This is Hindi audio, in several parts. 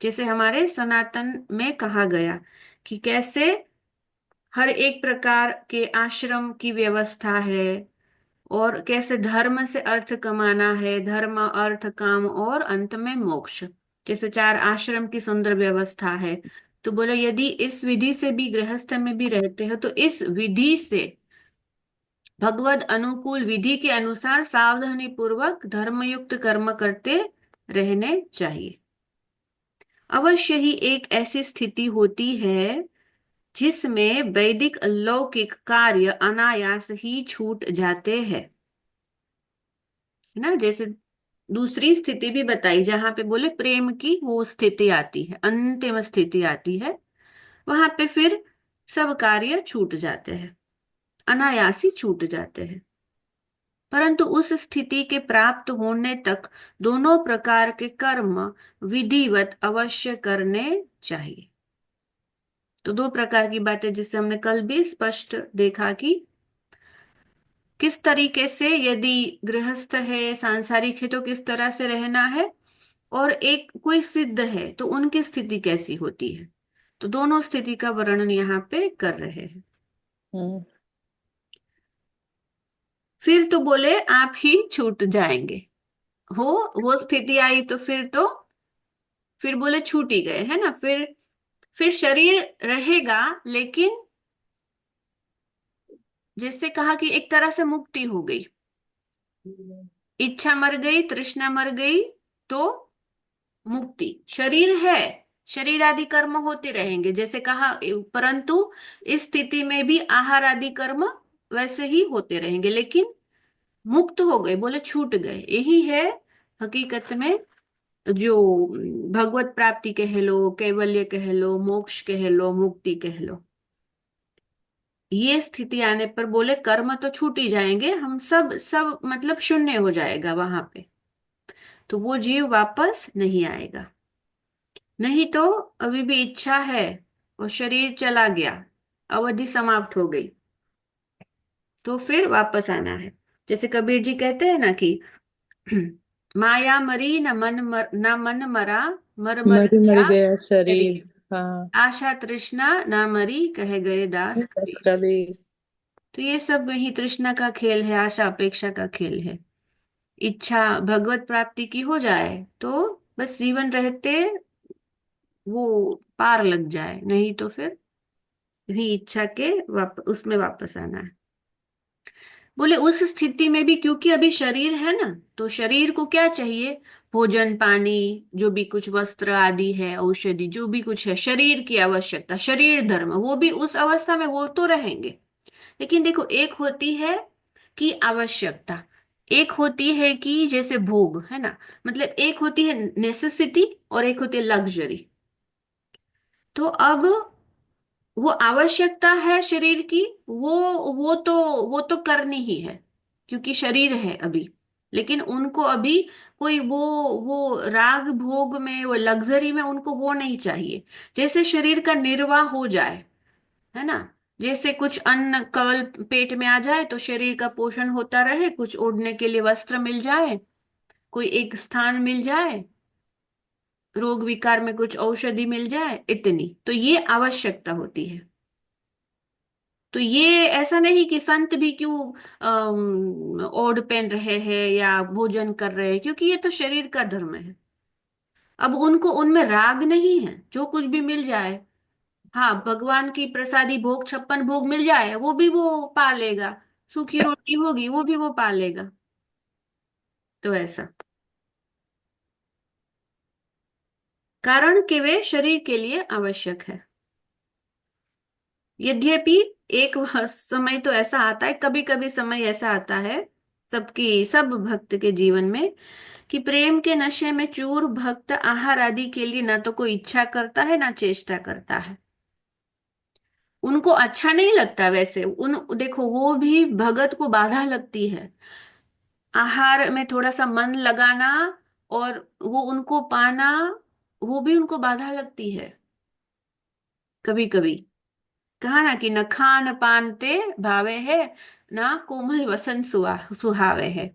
जैसे हमारे सनातन में कहा गया कि कैसे हर एक प्रकार के आश्रम की व्यवस्था है, और कैसे धर्म से अर्थ कमाना है, धर्म अर्थ काम और अंत में मोक्ष, जैसे चार आश्रम की सुंदर व्यवस्था है। तो बोले यदि इस विधि से भी गृहस्थ में भी रहते हो तो इस विधि से भगवत अनुकूल विधि के अनुसार सावधानी पूर्वक धर्मयुक्त कर्म करते रहने चाहिए। अवश्य ही एक ऐसी स्थिति होती है जिसमें वैदिक लौकिक कार्य अनायास ही छूट जाते हैं, है ना। जैसे दूसरी स्थिति भी बताई जहां पे बोले प्रेम की वो स्थिति आती है, अंतिम स्थिति आती है, वहां पे फिर सब कार्य छूट जाते हैं, अनायास ही छूट जाते हैं। परंतु उस स्थिति के प्राप्त होने तक दोनों प्रकार के कर्म विधिवत अवश्य करने चाहिए। तो दो प्रकार की बातें जिससे हमने कल भी स्पष्ट देखा कि किस तरीके से यदि गृहस्थ है, सांसारिक है, तो किस तरह से रहना है, और एक कोई सिद्ध है तो उनकी स्थिति कैसी होती है। तो दोनों स्थिति का वर्णन यहाँ पे कर रहे हैं। हम्म। फिर तो बोले आप ही छूट जाएंगे। हो वो स्थिति आई तो फिर बोले छूट ही गए, है ना। फिर शरीर रहेगा, लेकिन जैसे कहा कि एक तरह से मुक्ति हो गई, इच्छा मर गई, तृष्णा मर गई, तो मुक्ति। शरीर है, शरीर आदि कर्म होते रहेंगे जैसे कहा, परंतु इस स्थिति में भी आहार आदि कर्म वैसे ही होते रहेंगे, लेकिन मुक्त हो गए, बोले छूट गए। यही है हकीकत में जो भगवत प्राप्ति कह लो, कैवल्य कह लो, मोक्ष कह लो, मुक्ति कह लो। ये स्थिति आने पर बोले कर्म तो छूट ही जाएंगे, हम सब सब मतलब शून्य हो जाएगा वहां पे, तो वो जीव वापस नहीं आएगा। नहीं तो अभी भी इच्छा है और शरीर चला गया, अवधि समाप्त हो गई, तो फिर वापस आना है। जैसे कबीर जी कहते हैं ना कि माया मरी न मन मरा, मर मर मर मर गया गया शरीर। शरीर, हाँ। आशा तृष्णा ना मरी, कह गए दास बस कबीर। कबीर। तो ये सब वही तृष्णा का खेल है, आशा अपेक्षा का खेल है। इच्छा भगवत प्राप्ति की हो जाए तो बस जीवन रहते वो पार लग जाए, नहीं तो फिर भी इच्छा के उसमें वापस आना है। बोले उस स्थिति में भी क्योंकि अभी शरीर है ना, तो शरीर को क्या चाहिए, भोजन पानी, जो भी कुछ वस्त्र आदि है, औषधि, जो भी कुछ है, शरीर की आवश्यकता, शरीर धर्म, वो भी उस अवस्था में वो तो रहेंगे। लेकिन देखो, एक होती है कि आवश्यकता, एक होती है कि जैसे भोग, है ना, मतलब एक होती है नेसेसिटी और एक होती है लग्जरी। तो अब वो आवश्यकता है शरीर की, वो तो करनी ही है क्योंकि शरीर है अभी। लेकिन उनको अभी कोई वो राग भोग में, वो लग्जरी में उनको वो नहीं चाहिए। जैसे शरीर का निर्वाह हो जाए, है ना, जैसे कुछ अन्न कवल पेट में आ जाए तो शरीर का पोषण होता रहे, कुछ ओढ़ने के लिए वस्त्र मिल जाए, कोई एक स्थान मिल जाए, रोग विकार में कुछ औषधि मिल जाए, इतनी तो ये आवश्यकता होती है। तो ये ऐसा नहीं कि संत भी क्यों ओढ़ पहन रहे हैं या भोजन कर रहे हैं, क्योंकि ये तो शरीर का धर्म है। अब उनको उनमें राग नहीं है, जो कुछ भी मिल जाए, हाँ भगवान की प्रसादी भोग, 56 भोग मिल जाए वो भी वो पा लेगा, सूखी रोटी होगी वो भी वो पा लेगा। तो ऐसा, कारण कि वे शरीर के लिए आवश्यक है। यद्यपि एक समय तो ऐसा आता है, कभी कभी समय ऐसा आता है सबकी सब भक्त के जीवन में, कि प्रेम के नशे में चूर भक्त आहार आदि के लिए ना तो कोई इच्छा करता है ना चेष्टा करता है। उनको अच्छा नहीं लगता, वैसे उन देखो वो भी भगत को बाधा लगती है, आहार में थोड़ा सा मन लगाना और वो उनको पाना, वो भी उनको बाधा लगती है कभी कभी। कहा ना कि न खान पान ते भावे है, ना कोमल वसन सुहावे है,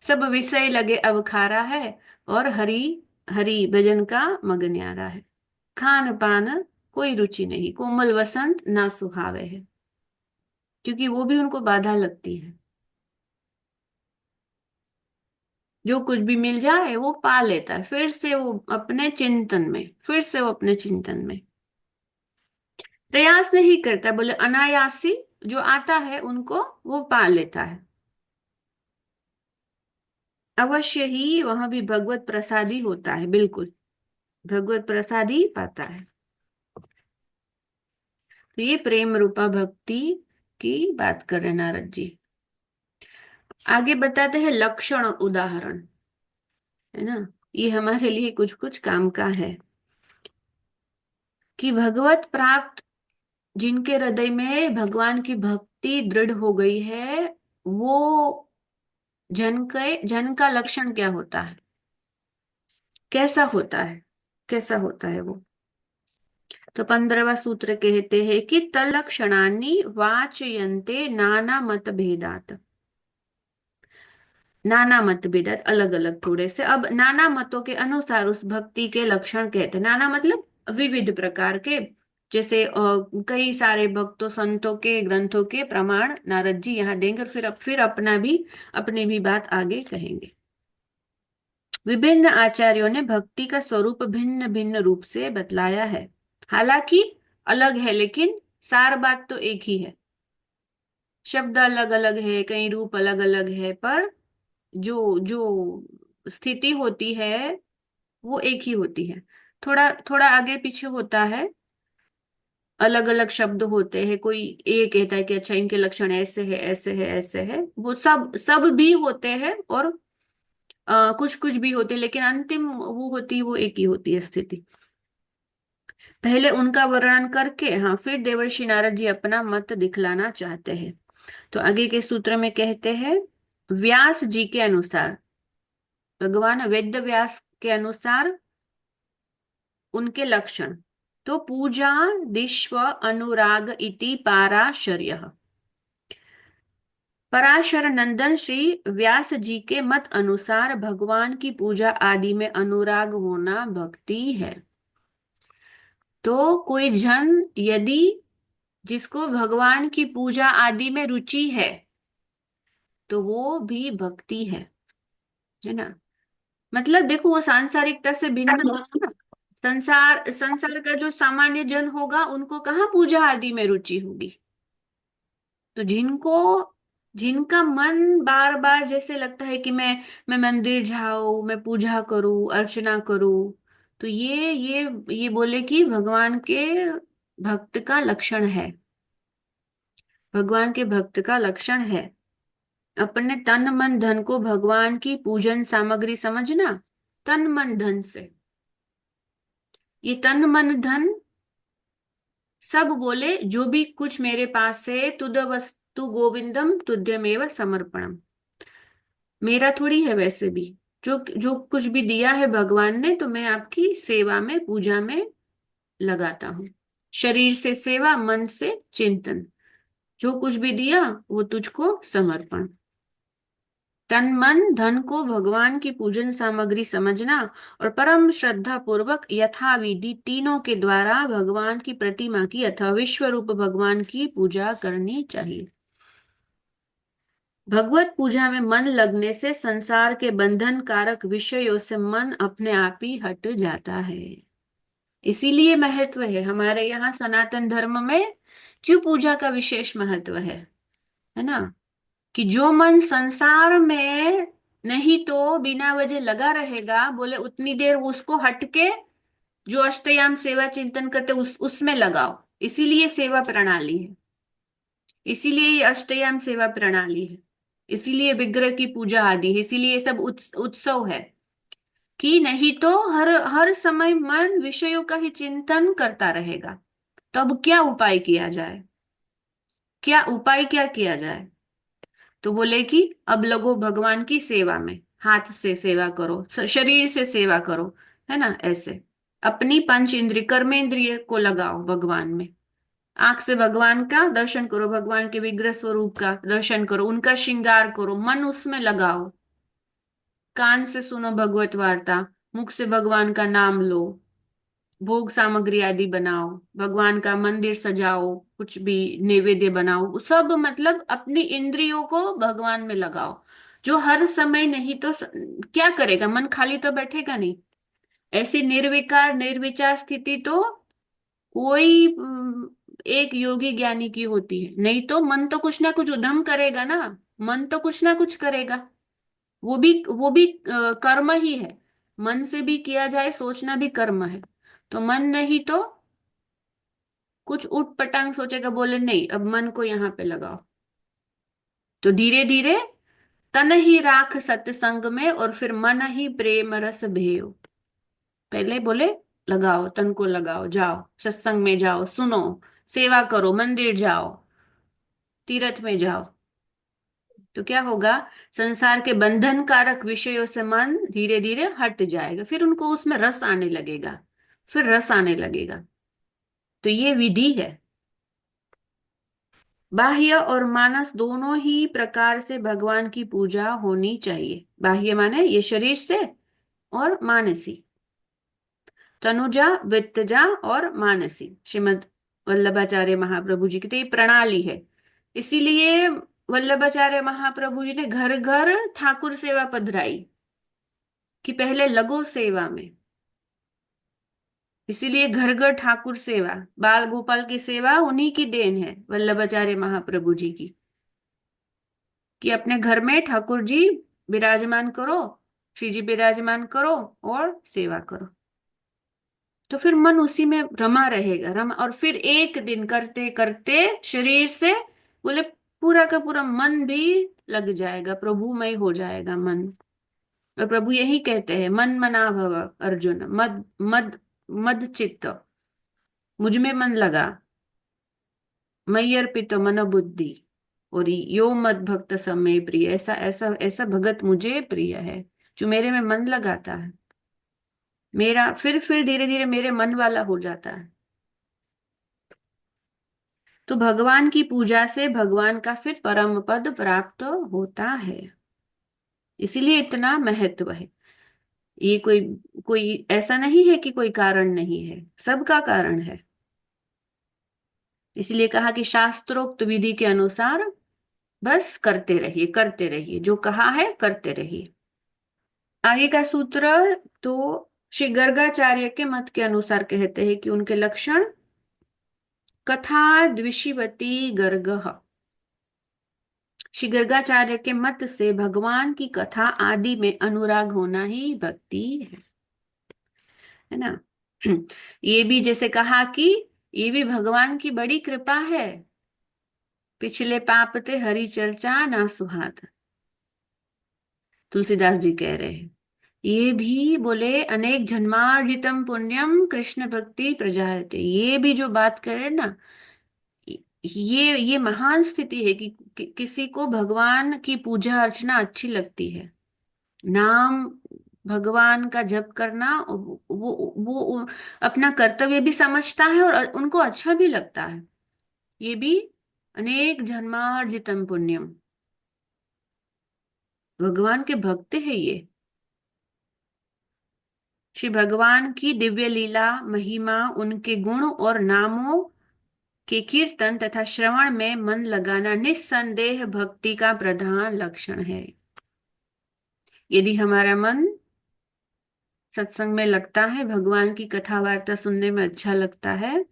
सब विषय लगे अब खारा है, और हरि हरि भजन का मगन यारा है। खान पान कोई रुचि नहीं, कोमल वसंत ना सुहावे है, क्योंकि वो भी उनको बाधा लगती है। जो कुछ भी मिल जाए वो पा लेता है, फिर से वो अपने चिंतन में प्रयास नहीं करता, बोले अनायासी जो आता है उनको वो पा लेता है। अवश्य ही वहां भी भगवत प्रसादी होता है, बिल्कुल भगवत प्रसादी पाता है। तो ये प्रेम रूपा भक्ति की बात कर रहे नारद जी। आगे बताते हैं लक्षण उदाहरण, है ना। ये हमारे लिए कुछ कुछ काम का है कि भगवत प्राप्त जिनके हृदय में भगवान की भक्ति दृढ़ हो गई है, वो जन का लक्षण क्या होता है, कैसा होता है, कैसा होता है वो। तो 15वां सूत्र कहते हैं कि तलक्षणानि वाचयन्ते नाना मत भेदात। नाना मतभेद, अलग अलग थोड़े से, अब नाना मतों के अनुसार उस भक्ति के लक्षण कहते हैं। नाना मतलब विविध प्रकार के, जैसे कई सारे भक्तों संतों के ग्रंथों के प्रमाण नारद जी यहाँ देंगे, और फिर अपनी भी बात आगे कहेंगे। विभिन्न आचार्यों ने भक्ति का स्वरूप भिन्न भिन्न रूप से बतलाया है, हालांकि अलग है, लेकिन सार बात तो एक ही है। शब्द अलग अलग है, कई रूप अलग अलग है, पर जो जो स्थिति होती है वो एक ही होती है। थोड़ा थोड़ा आगे पीछे होता है, अलग अलग शब्द होते हैं, कोई ये कहता है कि अच्छा इनके लक्षण ऐसे है ऐसे है ऐसे है, वो सब सब भी होते हैं, और कुछ कुछ भी होते हैं, लेकिन अंतिम वो होती है, वो एक ही होती है स्थिति। पहले उनका वर्णन करके, हाँ, फिर देवर्षि नारद जी अपना मत दिखलाना चाहते हैं। तो आगे के सूत्र में कहते हैं, व्यास जी के अनुसार, भगवान वेद व्यास के अनुसार उनके लक्षण, तो पूजा दिश्व अनुराग इति पाराशर्य। पराशर नंदन श्री व्यास जी के मत अनुसार भगवान की पूजा आदि में अनुराग होना भक्ति है। तो कोई जन यदि जिसको भगवान की पूजा आदि में रुचि है, तो वो भी भक्ति है ना। मतलब देखो, वो सांसारिकता से भिन्न होगा ना। संसार का जो सामान्य जन होगा उनको कहाँ पूजा आदि में रुचि होगी। तो जिनका मन बार बार जैसे लगता है कि मैं मंदिर जाऊं, मैं पूजा करूं, अर्चना करूं, तो ये बोले कि भगवान के भक्त का लक्षण है, भगवान के भक्त का लक्षण है। अपने तन मन धन को भगवान की पूजन सामग्री समझना, तन मन धन से। ये तन मन धन सब बोले, जो भी कुछ मेरे पास है, तुद वस्तु गोविंदम तुद्यमेव समर्पणम। मेरा थोड़ी है वैसे भी, जो जो कुछ भी दिया है भगवान ने, तो मैं आपकी सेवा में पूजा में लगाता हूँ। शरीर से सेवा, मन से चिंतन, जो कुछ भी दिया वो तुझको समर्पण। तन मन धन को भगवान की पूजन सामग्री समझना, और परम श्रद्धा पूर्वक यथाविधि तीनों के द्वारा भगवान की प्रतिमा की अथवा विश्व रूप भगवान की पूजा करनी चाहिए। भगवत पूजा में मन लगने से संसार के बंधन कारक विषयों से मन अपने आप ही हट जाता है। इसीलिए महत्व है हमारे यहाँ सनातन धर्म में, क्यों पूजा का विशेष महत्व है ना, कि जो मन संसार में नहीं तो बिना वजह लगा रहेगा, बोले उतनी देर उसको हटके जो अष्टयाम सेवा चिंतन करते उसमें लगाओ। इसीलिए सेवा प्रणाली है, इसीलिए ये अष्टयाम सेवा प्रणाली है, इसीलिए विग्रह की पूजा आदि है, इसीलिए ये सब उत्सव है। कि नहीं तो हर हर समय मन विषयों का ही चिंतन करता रहेगा। तो अब क्या उपाय किया जाए, क्या किया जाए। तो बोले कि अब लगो भगवान की सेवा में, हाथ से सेवा करो, शरीर से सेवा करो, है ना, ऐसे अपनी पंच इंद्रिय कर्मेंद्रिय को लगाओ भगवान में। आंख से भगवान का दर्शन करो, भगवान के विग्रह स्वरूप का दर्शन करो, उनका श्रृंगार करो, मन उसमें लगाओ। कान से सुनो भगवत वार्ता, मुख से भगवान का नाम लो, भोग सामग्री आदि बनाओ, भगवान का मंदिर सजाओ, कुछ भी नैवेद्य बनाओ, सब मतलब अपनी इंद्रियों को भगवान में लगाओ। जो हर समय नहीं तो क्या करेगा, मन खाली तो बैठेगा नहीं। ऐसी निर्विकार निर्विचार स्थिति तो कोई एक योगी ज्ञानी की होती है। नहीं तो मन तो कुछ ना कुछ उद्यम करेगा ना, मन तो कुछ ना कुछ करेगा। वो भी कर्म ही है। मन से भी किया जाए सोचना भी कर्म है। तो मन नहीं तो कुछ उठ पटांग सोचेगा, बोले नहीं अब मन को यहाँ पे लगाओ। तो धीरे धीरे तन ही राख सत्संग में, और फिर मन ही प्रेम रस भेयो। पहले बोले लगाओ, तन को लगाओ, जाओ सत्संग में, जाओ सुनो, सेवा करो, मंदिर जाओ, तीर्थ में जाओ। तो क्या होगा, संसार के बंधन कारक विषयों से मन धीरे धीरे हट जाएगा, फिर उनको उसमें रस आने लगेगा, फिर रस आने लगेगा। तो ये विधि है। बाह्य और मानस दोनों ही प्रकार से भगवान की पूजा होनी चाहिए। बाह्य माने ये शरीर से, और मानसी तनुजा वित्तजा और मानसी। श्रीमद वल्लभाचार्य महाप्रभु जी की तो ये प्रणाली है। इसीलिए वल्लभाचार्य महाप्रभु जी ने घर घर ठाकुर सेवा पधराई कि पहले लगो सेवा में। इसीलिए घर घर ठाकुर सेवा, बाल गोपाल की सेवा उन्हीं की देन है, वल्लभाचार्य महाप्रभु जी की। कि अपने घर में ठाकुर जी विराजमान करो, श्री जी विराजमान करो और सेवा करो। तो फिर मन उसी में रमा रहेगा, रमा, और फिर एक दिन करते करते शरीर से बोले पूरा का पूरा मन भी लग जाएगा, प्रभुमय हो जाएगा मन। और प्रभु यही कहते हैं, मन मना भव अर्जुन, मद मद मद चित्त, मुझ में मन लगा, मयि अर्पित मन बुद्धि, और यो मद भक्त समय प्रिय। ऐसा ऐसा ऐसा भगत मुझे प्रिय है, जो मेरे में मन लगाता है, मेरा फिर धीरे धीरे मेरे मन वाला हो जाता है। तो भगवान की पूजा से भगवान का फिर परम पद प्राप्त होता है। इसीलिए इतना महत्व है। ये कोई कोई ऐसा नहीं है कि कोई कारण नहीं है, सबका कारण है। इसलिए कहा कि शास्त्रोक्त विधि के अनुसार बस करते रहिए, करते रहिए, जो कहा है करते रहिए। आगे का सूत्र तो श्री गर्गाचार्य के मत के अनुसार कहते हैं कि उनके लक्षण कथा द्विषिवती गर्ग। श्री गर्गाचार्य के मत से भगवान की कथा आदि में अनुराग होना ही भक्ति है ना। ये भी जैसे कहा कि ये भी भगवान की बड़ी कृपा है, पिछले पाप ते हरि चर्चा ना सुहात, तुलसीदास जी कह रहे हैं। ये भी बोले अनेक जन्मार्जितम पुण्यम कृष्ण भक्ति प्रजायते, ये भी जो बात करे ना, ये महान स्थिति है कि किसी को भगवान की पूजा अर्चना अच्छी लगती है, नाम भगवान का जप करना, वो अपना कर्तव्य भी समझता है और उनको अच्छा भी लगता है। ये भी अनेक जन्मार्जितम पुण्यम, भगवान के भक्त है ये। श्री भगवान की दिव्य लीला महिमा, उनके गुण और नामों के कीर्तन तथा श्रवण में मन लगाना निस्संदेह भक्ति का प्रधान लक्षण है। यदि हमारा मन सत्संग में लगता है, भगवान की कथा वार्ता सुनने में अच्छा लगता है,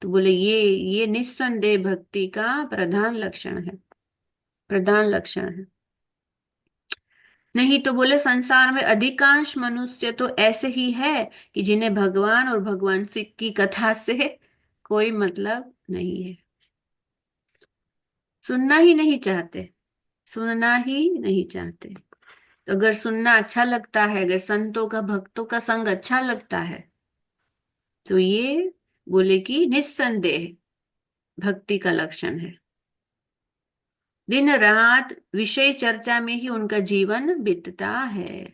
तो बोले ये निस्संदेह भक्ति का प्रधान लक्षण है, प्रधान लक्षण है। नहीं तो बोले संसार में अधिकांश मनुष्य तो ऐसे ही है कि जिन्हें भगवान और भगवान की कथा से कोई मतलब नहीं है, सुनना ही नहीं चाहते, सुनना ही नहीं चाहते। तो अगर सुनना अच्छा लगता है, अगर संतों का भक्तों का संग अच्छा लगता है, तो ये बोले कि निस्संदेह भक्ति का लक्षण है। दिन रात विषय चर्चा में ही उनका जीवन बीतता है।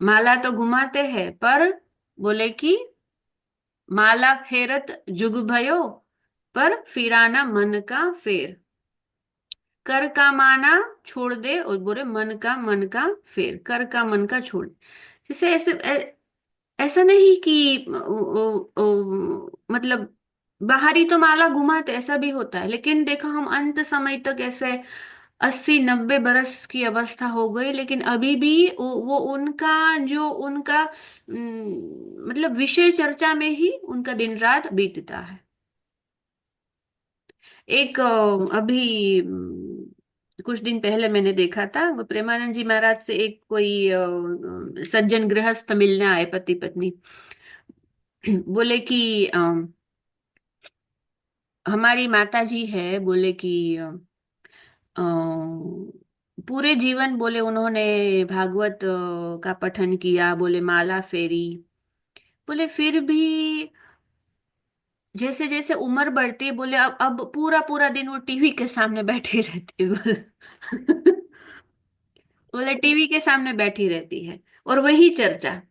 माला तो घुमाते हैं, पर बोले कि माला फेरत जुग भयो, पर फिराना मन का फेर। कर का माना छोड़ दे और बोले मन का फेर, कर का मन का छोड़। जैसे ऐसा नहीं कि मतलब बाहरी तो माला घुमाते, ऐसा भी होता है, लेकिन देखो हम अंत समय तक ऐसे 80-90 बरस की अवस्था हो गई, लेकिन अभी भी वो उनका जो उनका मतलब विषय चर्चा में ही उनका दिन रात बीतता है। एक अभी कुछ दिन पहले मैंने देखा था, वो प्रेमानंद जी महाराज से एक कोई सज्जन गृहस्थ मिलने आए, पति पत्नी। बोले कि हमारी माता जी है, बोले कि अ, पूरे जीवन बोले उन्होंने भागवत का पठन किया, बोले माला फेरी, बोले फिर भी जैसे जैसे उम्र बढ़ती है, बोले अब पूरा पूरा दिन वो टीवी के सामने बैठी रहती है। बोले टीवी के सामने बैठी रहती है और वही चर्चा।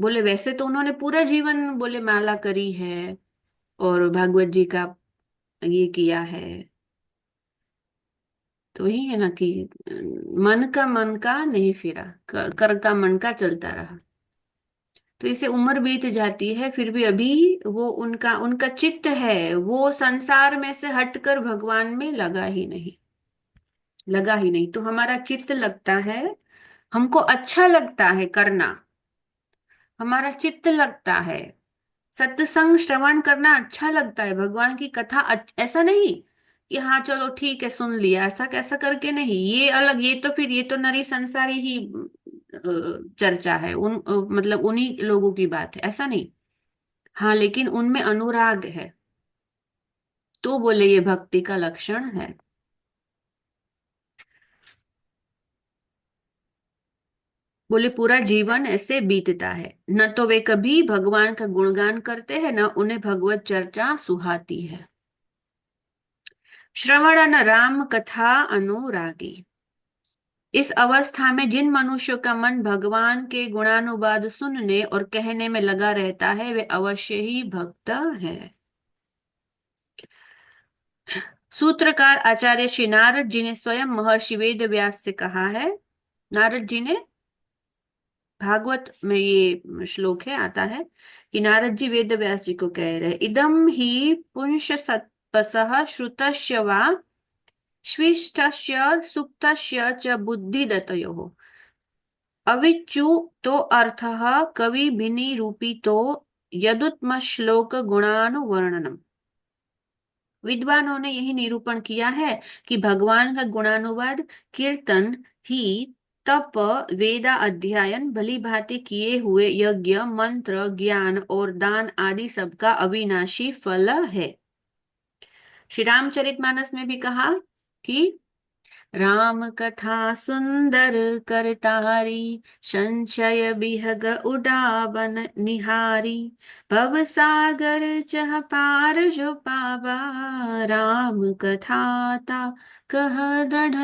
बोले वैसे तो उन्होंने पूरा जीवन बोले माला करी है और भागवत जी का ये किया है। तो वही है ना कि मन का नहीं फिरा, कर का मन का चलता रहा। तो इसे उम्र बीत जाती है, फिर भी अभी वो उनका उनका चित्त है वो संसार में से हटकर भगवान में लगा ही नहीं, लगा ही नहीं। तो हमारा चित्त लगता है, हमको अच्छा लगता है करना, हमारा चित्त लगता है, सत्संग श्रवण करना अच्छा लगता है, भगवान की कथा ऐसा नहीं कि हाँ चलो ठीक है सुन लिया, ऐसा कैसा करके नहीं, ये अलग, ये तो फिर ये तो नरी संसारी ही चर्चा है, मतलब उन्हीं लोगों की बात है, ऐसा नहीं। हाँ लेकिन उनमें अनुराग है, तो बोले ये भक्ति का लक्षण है। बोले पूरा जीवन ऐसे बीतता है, न तो वे कभी भगवान का गुणगान करते हैं, न उन्हें भगवत चर्चा सुहाती है। श्रवण न राम कथा अनुरागी। इस अवस्था में जिन मनुष्यों का मन भगवान के गुणानुवाद सुनने और कहने में लगा रहता है, वे अवश्य ही भक्त है। सूत्रकार आचार्य श्री नारद जी ने स्वयं महर्षि वेद व्यास से कहा है, नारद जी ने, भागवत में ये श्लोक है, आता है कि नारद जी वेद व्यास जी को कह रहे, इदम ही पुंस सत्पसः श्रुतस्य वा स्विष्टस्य सुप्तस्य च बुद्धिदतयोः अविच्यु तो अर्थः कवि भिन्नि रूपी तो यदुत्म श्लोक गुणानुवर्णनम। विद्वानों ने यही निरूपण किया है कि भगवान का गुणानुवाद, कीर्तन ही तप, वेदा अध्ययन, भली भांति किए हुए यज्ञ, मंत्र, ज्ञान और दान आदि सबका अविनाशी फल है। श्री रामचरितमानस में भी कहा कि राम कथा सुंदर करतारी, संशय बिहग उडावन निहारी, भव सागर चह पार जो पावा, राम कथा ता कह दृढ़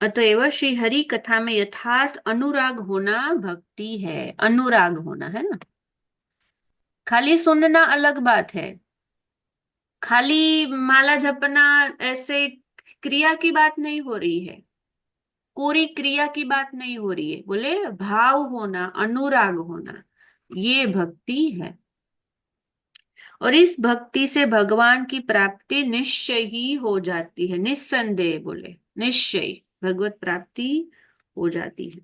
अतएव श्री हरि कथा में यथार्थ अनुराग होना भक्ति है, अनुराग होना है ना। खाली सुनना अलग बात है, खाली माला जपना ऐसे क्रिया की बात नहीं हो रही है, कोरी क्रिया की बात नहीं हो रही है, बोले भाव होना, अनुराग होना, ये भक्ति है। और इस भक्ति से भगवान की प्राप्ति निश्चय ही हो जाती है, निस्संदेह, बोले निश्चय भगवत प्राप्ति हो जाती है।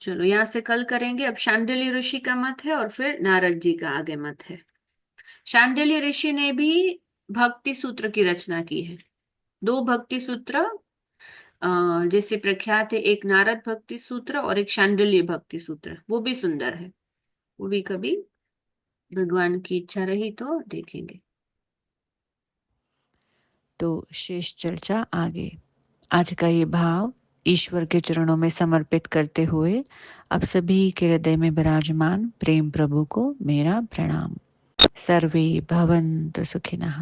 चलो यहां से कल करेंगे। अब शांडिल्य ऋषि का मत है और फिर नारद जी का आगे मत है। शांडिल्य ऋषि ने भी भक्ति सूत्र की रचना की है, दो भक्ति सूत्र जैसे प्रख्यात है, एक नारद भक्ति सूत्र और एक शांडिल्य भक्ति सूत्र, वो भी सुंदर है, वो भी कभी भगवान की इच्छा रही तो देखेंगे। तो शेष चर्चा आगे। आज का ये भाव ईश्वर के चरणों में समर्पित करते हुए अब सभी के हृदय में विराजमान प्रेम प्रभु को मेरा प्रणाम। सर्वे भवन्तु सुखिनः।